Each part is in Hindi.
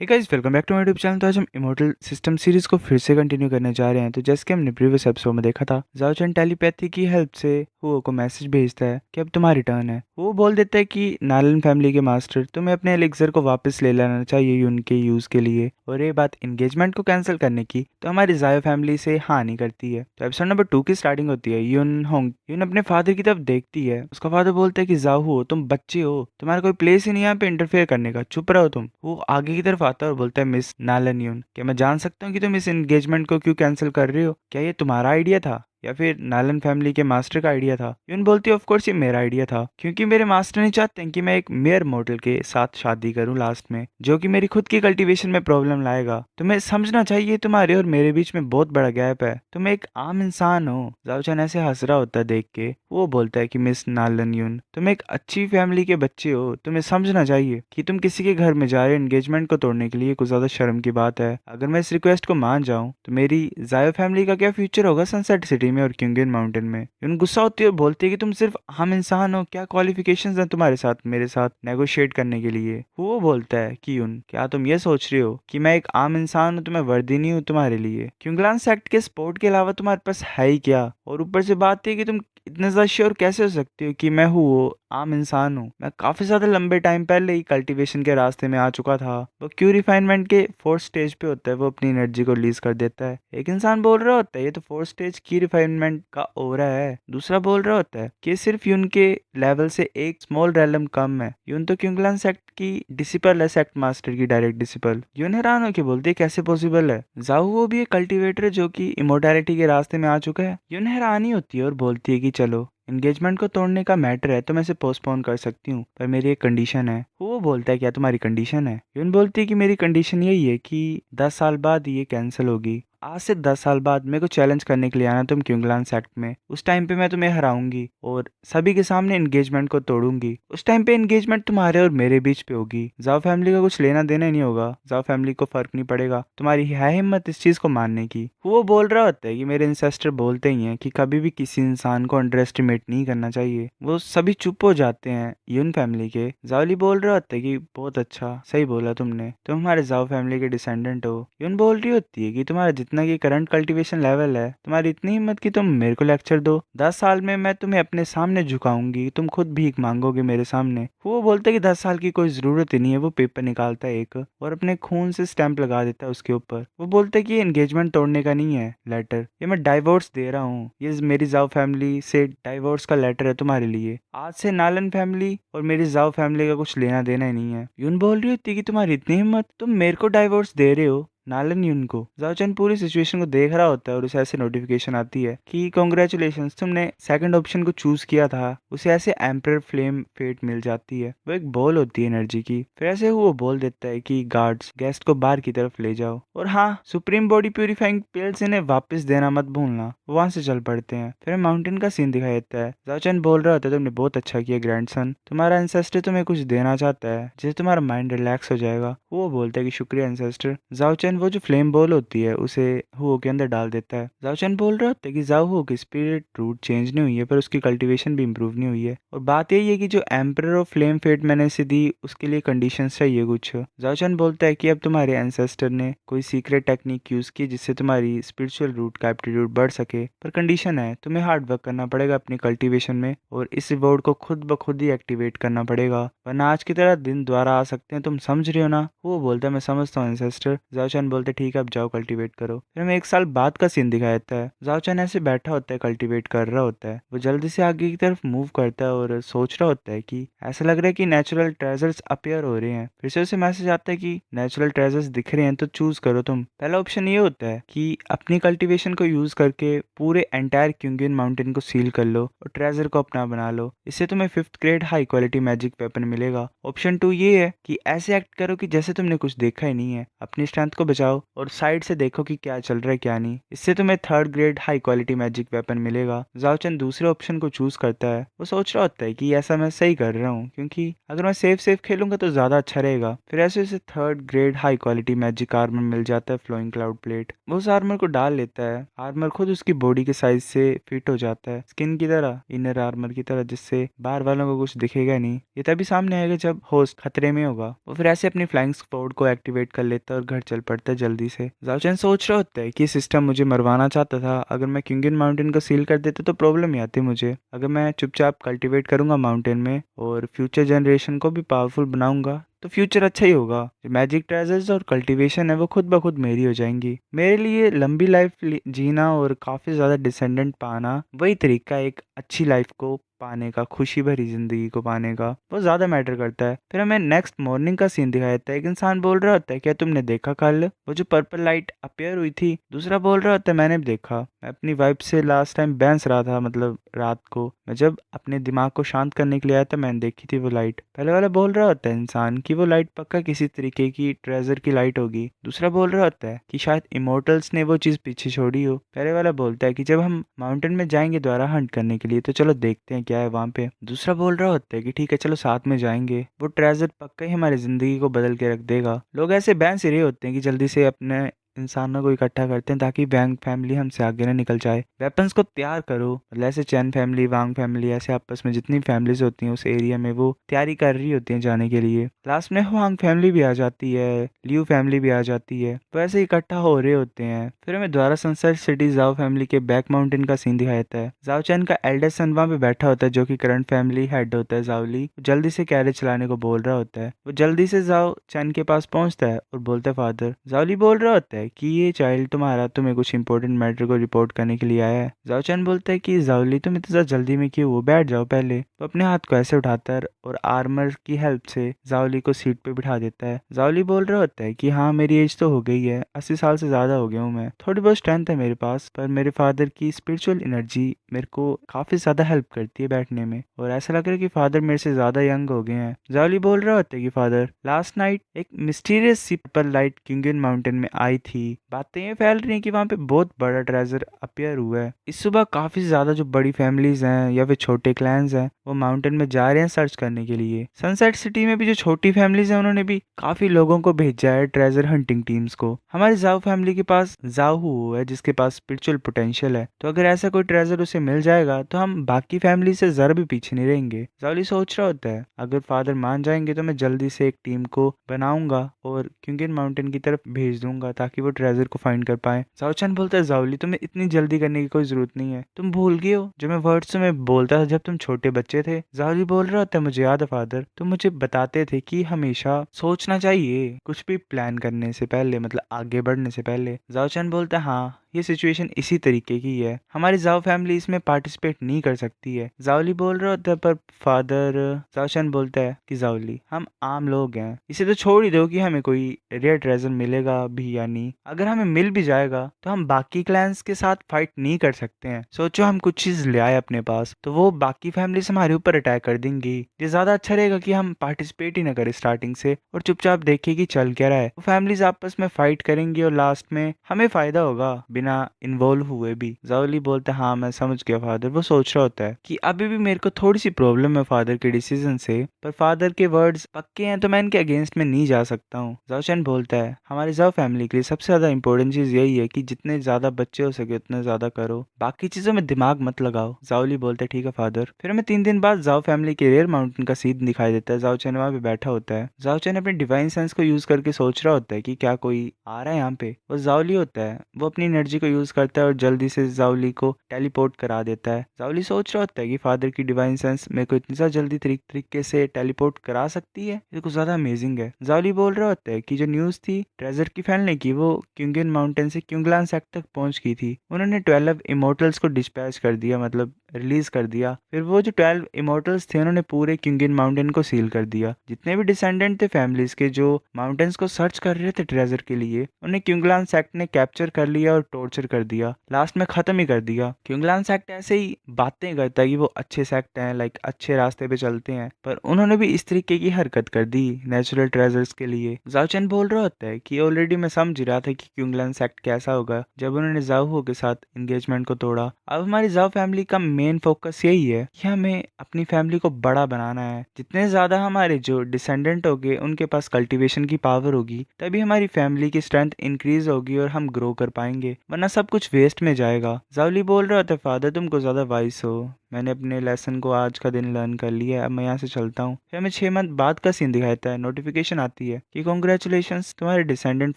Hey guys, welcome back to my YouTube channel. तो आज हम इमॉर्टल सिस्टम सीरीज को फिर से कंटिन्यू करने जा रहे हैं। तो जैसे कि हमने प्रीवियस एपिसोड में देखा था, जाओ चैन टेलीपैथी की हेल्प से हुओ को मैसेज भेजता है कि अब तुम्हारी टर्न है। वो बोल देता है कि नालन फैमिली के मास्टर, तुम्हें अपने एलिक्सर को वापस ले लेना चाहिए उनके यूज के लिए। और ये बात एंगेजमेंट को कैंसिल करने की तो हमारी जायो फैमिली से हाँ नहीं करती है। तो एपिसोड नंबर 2 की स्टार्टिंग होती है। यून अपने फादर की तरफ देखती है। उसका फादर बोलता है कि जाओ हो, तुम बच्चे हो, तुम्हारा कोई प्लेस ही नहीं है यहाँ पे इंटरफेयर करने का, चुप रहो तुम। वो आगे की तरफ आता है और बोलता है, मिस नालन यून, क्या मैं जान सकता हूँ कि तुम इस एंगेजमेंट को क्यों कैंसिल कर रहे हो? क्या ये तुम्हारा आइडिया था या फिर नालन फैमिली के मास्टर का आइडिया था? यून बोलती है, ऑफ कोर्स ये मेरा आइडिया था, क्योंकि मेरे मास्टर नहीं चाहते हैं कि मैं एक मेयर मॉडल के साथ शादी करूं लास्ट में, जो कि मेरी खुद की कल्टीवेशन में प्रॉब्लम लाएगा। तुम्हें समझना चाहिए तुम्हारे और मेरे बीच में बहुत बड़ा गैप है, तुम एक आम इंसान हो। जाओचन ऐसे हंस रहा होता है देख के। वो बोलता है कि मिस नालन यून, तुम एक अच्छी फैमिली के बच्चे हो, तुम्हें समझना चाहिए कि तुम किसी के घर में जा रहे एंगेजमेंट को तोड़ने के लिए कुछ ज्यादा शर्म की बात है। अगर मैं इस रिक्वेस्ट को मान जाऊं तो मेरी जायो फैमिली का क्या फ्यूचर होगा सनसेट सिटी में और क्यूंगन माउंटेन में? यून गुस्सा होती है और बोलती है कि तुम सिर्फ आम इंसान हो, क्या क्वालिफिकेशंस हैं तुम्हारे साथ मेरे साथ नेगोशिएट करने के लिए? वो बोलता है कि यून, क्या तुम ये सोच रहे हो कि मैं एक आम इंसान हूँ तो मैं वर्दी नहीं हूँ तुम्हारे लिए? क्यूंगलान सेक्ट के स्पोर्ट के अलावा तुम्हारे पास है ही क्या? और ऊपर से बात है कि तुम इतने ज्यादा श्योर कैसे हो सकती हो कि मैं हूँ वो आम इंसान हूँ? मैं काफी ज्यादा लंबे टाइम पहले ही कल्टीवेशन के रास्ते में आ चुका था। वो क्यों रिफाइनमेंट के फोर्थ स्टेज पे होता है, वो अपनी एनर्जी को रिलीज कर देता है। एक इंसान बोल रहा होता है ये तो फोर्थ स्टेज की रिफाइनमेंट का ओरा है। दूसरा बोल रहा होता है कि सिर्फ यून के लेवल से एक स्मॉल रैलम कम है। यून तो क्यूंगलान सेक्ट की डिसिपल है, सेक्ट मास्टर की डायरेक्ट डिसिपल। यून हैरान होकर बोलती है, कैसे पॉसिबल है? जाहू वो भी एक कल्टीवेटर है जो कि इमोर्टैलिटी के रास्ते में आ चुका है। यून हैरान ही होती है और बोलती है कि चलो, एंगेजमेंट को तोड़ने का मैटर है तो मैं इसे पोस्टपोन कर सकती हूँ, पर मेरी एक कंडीशन है। वो बोलता है, क्या तुम्हारी कंडीशन है? यून बोलती है कि मेरी कंडीशन यही है कि 10 साल बाद ये कैंसिल होगी। आज से 10 साल बाद मेरे को चैलेंज करने के लिए आना तुम क्यूंगलान सेक्ट में। उस टाइम पे मैं तुम्हें हराऊंगी और सभी के सामने एंगेजमेंट को तोड़ूंगी। उस टाइम पे एंगेजमेंट तुम्हारे और मेरे बीच पे होगी। जाओ फैमिली का कुछ लेना देना ही नहीं होगा। जाओ फैमिली को फर्क नहीं पड़ेगा तुम्हारी है हिम्मत इस चीज को मानने की। वो बोल रहा होता है कि मेरे इंसेस्टर बोलते ही हैं कि कभी भी किसी इंसान को अंडर एस्टिमेट नहीं करना चाहिए। वो सभी चुप हो जाते हैं यून फैमिली के। जावली बोल रहा होता है कि बहुत अच्छा, सही बोला तुमने, तुम हमारे जाओ फैमिली के डिसेंडेंट हो। यून बोल रही होती है कि तुम्हारा जितना की करंट कल्टीवेशन लेवल है, तुम्हारी इतनी हिम्मत कि तुम मेरे को लेक्चर दो। 10 साल में मैं तुम्हें अपने सामने झुकाऊंगी, तुम खुद भीख मांगोगे मेरे सामने। वो बोलता है कि 10 साल की कोई जरूरत ही नहीं है। वो पेपर निकालता है एक और अपने खून से स्टैंप लगा देता है उसके ऊपर। वो बोलता है कि ये एंगेजमेंट तोड़ने का नहीं है लेटर, ये मैं डाइवोर्स दे रहा हूँ। ये मेरी जाओ फैमिली से डाइवोर्स का लेटर है तुम्हारे लिए। आज से नालन फैमिली और मेरी जाओ फैमिली का कुछ लेना देना ही नहीं है। यून बोल रही होती है कि तुम्हारी इतनी हिम्मत, तुम मेरे को डाइवोर्स दे रहे हो? नालन यून को जाओचन पूरी सिचुएशन को देख रहा होता है और उसे ऐसे नोटिफिकेशन आती है कि कॉन्ग्रेचुलेशंस, तुमने सेकंड ऑप्शन को चूज किया था। उसे ऐसे एम्पर फ्लेम फेट मिल जाती है। वो एक बॉल होती है एनर्जी की। फिर ऐसे वो बोल देता है कि गार्ड्स गेस्ट को बाहर की तरफ ले जाओ, और हाँ, सुप्रीम बॉडी प्यूरिफाइंग पिल्स इन्हें वापस देना मत भूलना। वहां से चल पड़ते हैं। फिर माउंटेन का सीन दिखाई देता है। जाओचन बोल रहा होता है, तुमने बहुत अच्छा किया ग्रैंडसन, तुम्हारा एंसेस्टर तुम्हें कुछ देना चाहता है जिससे तुम्हारा माइंड रिलैक्स हो जाएगा। वो बोलता है कि शुक्रिया एंसेस्टर। जाओचन वो जो फ्लेम बॉल होती है उसे हुओ के अंदर डाल देता है। जाओचन बोल रहा होता है कि जाओ हुओ की स्पिरिट रूट चेंज नहीं हुई है, पर उसकी कल्टीवेशन भी इंप्रूव नहीं हुई है। और बात यही है कि जो एम्परर ऑफ फ्लेम फेट मैंने इसे दी उसके लिए कंडीशंस चाहिए कुछ। जाओचन बोलता है कि अब तुम्हारे एंसेस्टर ने कोई सीक्रेट टेक्निक यूज की जिससे तुम्हारी स्पिरिचुअल रूट का एप्टीट्यूड बढ़ सके, पर कंडीशन है तुम्हें हार्ड वर्क करना पड़ेगा अपनी कल्टीवेशन में और इस रिवॉर्ड को खुद ब खुद ही एक्टिवेट करना पड़ेगा, वरना आज की तरह दिन दोबारा आ सकते हैं। तुम समझ रहे हो ना? वो बोलता है, मैं समझता हूँ एंसेस्टर। जाओचन बोलते, ठीक है अब जाओ कल्टीवेट करो। फिर हमें 1 साल बाद का सीन दिखाया जाता है। जाओचन ऐसे बैठा होता है, कल्टीवेट कर रहा होता है। वो जल्दी से आगे की तरफ मूव करता है और सोच रहा होता है कि ऐसा लग रहा है कि नेचुरल ट्रेजर्स अपीयर हो रहे हैं। फिर से उसे मैसेज आता है कि नेचुरल ट्रेजर्स दिख रहे हैं तो चूज करो तुम। पहला ऑप्शन ये होता है कि अपनी कल्टीवेशन को यूज करके पूरे एंटायर क्यूंगियन माउंटेन को सील कर लो और ट्रेजर को अपना बना लो। इससे तुम्हें 5th grade high quality magic weapon मिलेगा। ऑप्शन 2 ये है कि ऐसे एक्ट करो कि जैसे तुमने कुछ देखा ही नहीं है, अपनी स्ट्रेंथ को बचाओ और साइड से देखो कि क्या चल रहा है क्या नहीं। इससे तुम्हें third grade high quality magic weapon मिलेगा। जाओचन दूसरे ऑप्शन को चूज करता है। वो सोच रहा होता है कि ऐसा मैं सही कर रहा हूँ, क्योंकि अगर मैं सेफ सेफ खेलूंगा तो ज्यादा अच्छा रहेगा। फिर ऐसे उसे third grade high quality magic armour मिल जाता है, फ्लोइंग क्लाउड प्लेट। वो उस आर्मर को डाल लेता है। आर्मर खुद उसकी बॉडी के साइज से फिट हो जाता है, स्किन की तरह, इनर आर्मर की तरह, जिससे बाहर वालों को कुछ दिखेगा नहीं। ये तभी सामने आएगा जब होस्ट खतरे में होगा। वो फिर ऐसे अपनी फ्लाइंग स्क्वाड को एक्टिवेट कर लेता है और घर चल पड़ता है जल्दी से। जाओचन सोच रहा होता है कि सिस्टम मुझे मरवाना चाहता था। अगर मैं क्यूंगन माउंटेन को सील कर देता तो प्रॉब्लम ही आती मुझे। अगर मैं चुपचाप कल्टीवेट करूंगा माउंटेन में और फ्यूचर जनरेशन को भी पावरफुल बनाऊंगा तो फ्यूचर अच्छा ही होगा। जो मैजिक ट्रेजर्स और कल्टीवेशन है वो खुद ब खुद मेरी हो जाएंगी। मेरे लिए लंबी लाइफ जीना और काफी ज्यादा डिसेंडेंट पाना वही तरीका है एक अच्छी लाइफ को पाने का, खुशी भरी जिंदगी को पाने का। वो ज्यादा मैटर करता है। फिर हमें नेक्स्ट मॉर्निंग का सीन दिखाया जाता है। एक इंसान बोल रहा होता है, क्या तुमने देखा कल वो जो पर्पल लाइट अपेयर हुई थी? दूसरा बोल रहा होता है, मैंने भी देखा। मैं अपनी वाइफ से लास्ट टाइम बहस रहा था, मतलब रात को मैं जब अपने दिमाग को शांत करने के लिए आया था मैंने देखी थी वो लाइट। पहले वाला बोल रहा होता है इंसान कि वो लाइट पक्का किसी तरीके की ट्रेजर की लाइट होगी। दूसरा बोल रहा होता है कि शायद इमोर्टल्स ने वो चीज पीछे छोड़ी हो। पहले वाला बोलता है कि जब हम माउंटेन में जाएंगे दोबारा हंट करने के लिए तो चलो देखते हैं क्या है वहां पे। दूसरा बोल रहा होता है कि ठीक है चलो साथ में जाएंगे, वो ट्रेजर पक्का ही हमारी जिंदगी को बदल के रख देगा। लोग ऐसे बहस ही रहे होते हैं कि जल्दी से अपने इंसानों को इकट्ठा करते हैं ताकि बैंग फैमिली हमसे आगे ना निकल जाए। वेपन्स को तैयार करो। मतलब ऐसे चैन फैमिली, वांग फैमिली, ऐसे आपस में जितनी फैमिलीज होती हैं उस एरिया में वो तैयारी कर रही होती हैं जाने के लिए। लास्ट में वांग फैमिली भी आ जाती है, लियू फैमिली भी आ जाती है, तो ऐसे इकट्ठा हो रहे होते हैं। फिर हमें द्वारा सनसेट सिटी जाओ फैमिली के बैक माउंटेन का सीन दिखाया जाता है। जाओ चैन का एल्डर सन वहां पे बैठा होता है जो कि करंट फैमिली हेड होता है जाओली। जल्दी से कैरेज चलाने को बोल रहा होता है। वो जल्दी से जाओ चैन के पास पहुंचता है और बोलता है फादर। जाओली बोल रहा होता है कि ये चाइल्ड तुम्हारा तुम्हें कुछ इंपॉर्टेंट मैटर को रिपोर्ट करने के लिए आया है। जाओ चैन बोलता है कि जाओली तुम इतना जल्दी में क्यों हो, बैठ जाओ पहले। वो अपने हाथ को ऐसे उठाता है और आर्मर की हेल्प से जाओली को सीट पे बिठा देता है। जाओली बोल रहा होता है कि हाँ मेरी एज तो हो गई है, 80 साल से ज्यादा हो गया हूँ मैं, थोड़ी बहुत स्ट्रेंथ है मेरे पास, पर मेरे फादर की स्पिरिचुअल एनर्जी मेरे को काफी ज्यादा हेल्प करती है बैठने में, और ऐसा लग रहा है कि फादर मेरे से ज्यादा यंग हो गए हैं। जाओली बोल रहा होता है कि फादर लास्ट नाइट एक मिस्टीरियस सी पर्पल लाइट क्यूंगन माउंटेन में आई थी। बातें ये फैल रही हैं कि वहां पे बहुत बड़ा ट्रेजर अपियर हुआ है। इस सुबह काफी ज्यादा जो बड़ी फैमिलीज हैं या फिर छोटे क्लैंस हैं वो माउंटेन में जा रहे हैं सर्च करने के लिए। सनसेट सिटी में भी जो छोटी फैमिलीज हैं उन्होंने भी काफी लोगों को भेजा है ट्रेजर हंटिंग टीम्स को। हमारी जाओ फैमिली के पास जाओहू है जिसके पास स्पिरिचुअल पोटेंशियल है, तो अगर ऐसा कोई ट्रेजर उसे मिल जाएगा तो हम बाकी फैमिली से जरा भी पीछे नहीं रहेंगे। जाओली सोच रहा होता है अगर फादर मान जाएंगे तो मैं जल्दी से एक टीम को बनाऊंगा और क्यूंगन माउंटेन की तरफ भेज दूंगा ताकि वो ट्रेजर को फाइंड कर पाए। जाओचन बोलता है जाओली तुम्हें इतनी जल्दी करने की कोई जरूरत नहीं है, तुम भूल गए हो जो मैं वर्ड्स तुम्हें बोलता था जब तुम छोटे बच्चे थे। जाओली बोल रहा होता है मुझे याद है फादर, तुम मुझे बताते थे कि हमेशा सोचना चाहिए कुछ भी प्लान करने से पहले, मतलब आगे बढ़ने से पहले। जाओचन बोलता है हाँ ये सिचुएशन इसी तरीके की है, हमारी जाओ फैमिली इसमें पार्टिसिपेट नहीं कर सकती है। जाओली बोल रहा होता है पर फादर। जाओचन बोलता है कि जाओली हम आम लोग हैं, इसे तो छोड़ ही दो कि हमें कोई रेयर ट्रेजर मिलेगा भी या नहीं। अगर हमें मिल भी जाएगा तो हम बाकी क्लैंस के साथ फाइट नहीं कर सकते हैं। सोचो हम कुछ चीज ले आए अपने पास तो वो बाकी फैमिली हमारे ऊपर अटैक कर देंगी। ये ज्यादा अच्छा रहेगा कि हम पार्टिसिपेट ही ना करें स्टार्टिंग से और चुपचाप देखें कि चल क्या रहा है। वो फैमिलीज आपस में फाइट करेंगी और लास्ट में हमें फायदा होगा बिना इन्वॉल्व हुए भी। जाओली बोलता है हाँ मैं समझ गया फादर। वो सोच रहा होता है कि अभी भी मेरे को थोड़ी सी प्रॉब्लम है फादर के डिसीजन से, पर फादर के वर्ड्स पक्के हैं तो मैं इनके अगेंस्ट में नहीं जा सकता हूँ। जाओचन बोलता है हमारी जाओ फैमिली के लिए सबसे ज्यादा इंपॉर्टेंट चीज यही है कि जितने ज्यादा बच्चे हो सके उतने ज्यादा करो, बाकी चीजों में दिमाग मत लगाओ। जाओली बोलता है ठीक है फादर। फिर हमें 3 दिन बाद जाओ फैमिली के रेयर माउंटेन का सीन दिखाई देता है। जाओचन वहां पे बैठा होता है। जाओचन अपने डिवाइन सेंस को यूज करके सोच रहा होता है कि क्या कोई आ रहा है यहाँ पे। वो जाओली होता है, वो अपनी एनर्जी को यूज करता है और जल्दी से जाओली को टेलीपोर्ट करा देता है। जाओली सोच रहा होता है कि फादर की डिवाइन सेंस मेरे को इतनी ज्यादा जल्दी तरीके से टेलीपोर्ट करा सकती है, ये कुछ ज्यादा अमेजिंग है। जाओली बोल रहा होता है कि जो न्यूज थी ट्रेजर की फैलने की वो क्यूंगन माउंटेन से क्यूंगलान सेक्ट तक पहुंच गई थी। उन्होंने 12 इमोर्टल्स को डिस्पैच कर दिया, मतलब रिलीज कर दिया। फिर वो जो 12 इमोर्टल्स थे उन्होंने पूरे क्यूंगन माउंटेन को सील कर दिया। जितने भी डिसेंडेंट थे फैमिलीज के जो माउंटेन्स को सर्च कर रहे थे ट्रेजर के लिए, उन्हें क्यूंगलान सेक्ट ने कैप्चर कर लिया और टॉर्चर कर दिया, लास्ट में खत्म ही कर दिया। क्योंगलान सेक्ट ऐसे ही बातें करता है कि वो अच्छे सेक्ट हैं, लाइक अच्छे रास्ते पे चलते हैं, पर उन्होंने भी इस तरीके की हरकत कर दी नेचुरल ट्रेजर्स के लिए। जाओचेन बोल रहा होता है कि ऑलरेडी मैं समझ ही रहा था कि क्योंगलान सेक्ट कैसा होगा जब उन्होंने जाओहो के साथ एंगेजमेंट को तोड़ा। अब हमारी जाओ फैमिली का मेन फोकस यही है कि हमें अपनी फैमिली को बड़ा बनाना है। जितने ज्यादा हमारे जो डिसेंडेंट होंगे उनके पास कल्टीवेशन की पावर होगी, तभी हमारी फैमिली की स्ट्रेंथ इंक्रीज होगी और हम ग्रो कर पाएंगे, वरना सब कुछ वेस्ट में जाएगा। जावली बोल रहा था, फादर तुमको ज्यादा वाइस हो, मैंने अपने लेसन को आज का दिन लर्न कर लिया है, अब मैं यहाँ से चलता हूँ। फिर हमें 6 मंथ बाद का सीन दिखाता है। नोटिफिकेशन आती है कि कॉन्ग्रेचुलेशंस, तुम्हारे डिसेंडेंट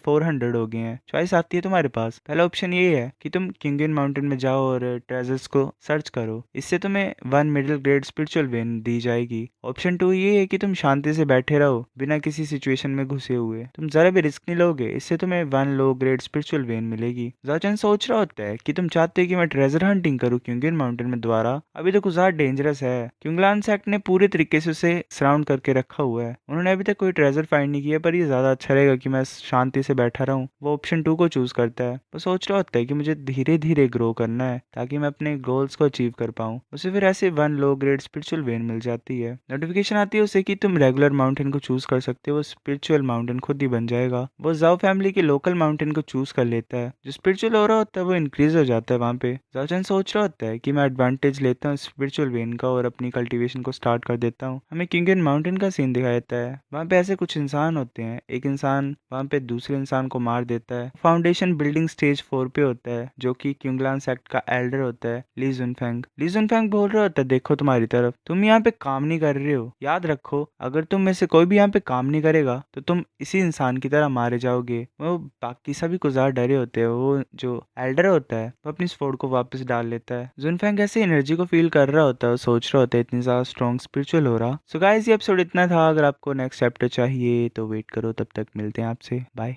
400 हो गए हैं। चॉइस आती है तुम्हारे पास। पहला ऑप्शन ये है कि तुम किंगन माउंटेन में जाओ और ट्रेजर्स को सर्च करो, इससे तुम्हें 1 middle grade spiritual when the जाएगी। ऑप्शन 2 ये है कि तुम शांति से बैठे रहो बिना किसी सिचुएशन में घुसे हुए, तुम जरा भी रिस्क नहीं लोगे, इससे तुम्हें 1 लो ग्रेड स्पिरिचुअल वेन मिलेगी। जाचन सोच रहा होता है कि तुम चाहते हो कि मैं ट्रेजर हंटिंग करूँ किंगन माउंटेन में दोबारा, अभी तो कुछ ज्यादा डेंजरस है। क्योंगलान सेक्ट ने पूरे तरीके से उसे सराउंड करके रखा हुआ है, उन्होंने अभी तक कोई ट्रेजर फाइंड नहीं किया, पर ये ज्यादा अच्छा रहेगा कि मैं शांति से बैठा रहूं। वो ऑप्शन 2 को चूज करता है। वो सोच रहा होता है कि मुझे धीरे धीरे ग्रो करना है ताकि मैं अपने गोल्स को अचीव कर पाऊं। उसे फिर ऐसे 1 लो ग्रेड स्पिरिचुअल वेन मिल जाती है। नोटिफिकेशन आती है उसे कि तुम रेगुलर माउंटेन को चूज कर सकते हो, वो स्पिरिचुअल माउंटेन खुद ही बन जाएगा। वो जाओ फैमिली के लोकल माउंटेन को चूज कर लेता है। जो स्पिरिचुअल हो रहा होता है वो इंक्रीज हो जाता है वहाँ पे। जाओचन सोच रहा होता है कि मैं एडवांटेज लेता हूँ स्पिरिचुअल वेन का और अपनी कल्टीवेशन को स्टार्ट कर देता हूँ। हमें किंगन माउंटेन का सीन दिखाया जाता है। वहाँ पे ऐसे कुछ इंसान होते हैं, एक इंसान वहाँ पे दूसरे इंसान को मार देता है। फाउंडेशन बिल्डिंग स्टेज 4 पे होता है, जो कि क्योंगलान सेक्ट का एल्डर होता है, ली जुनफेंग। ली जुनफेंग बोल रहा होता है, देखो तुम्हारी तरफ, तुम यहाँ पे काम नहीं कर रहे हो, याद रखो अगर तुम में से कोई भी यहाँ पे काम नहीं करेगा तो तुम इसी इंसान की तरह मारे जाओगे। वो बाकी सभी को ज्यादा डरे होते हैं। वो जो एल्डर होता है वो अपनी स्वॉर्ड को वापस डाल लेता है। जुनफेंग ऐसे एनर्जी को फील कर रहा होता है, सोच रहा होता है इतनी ज्यादा स्ट्रॉन्ग स्पिरिचुअल हो रहा। सो गाइस ये एपिसोड इतना था। अगर आपको नेक्स्ट चैप्टर चाहिए तो वेट करो, तब तक मिलते हैं आपसे, बाय।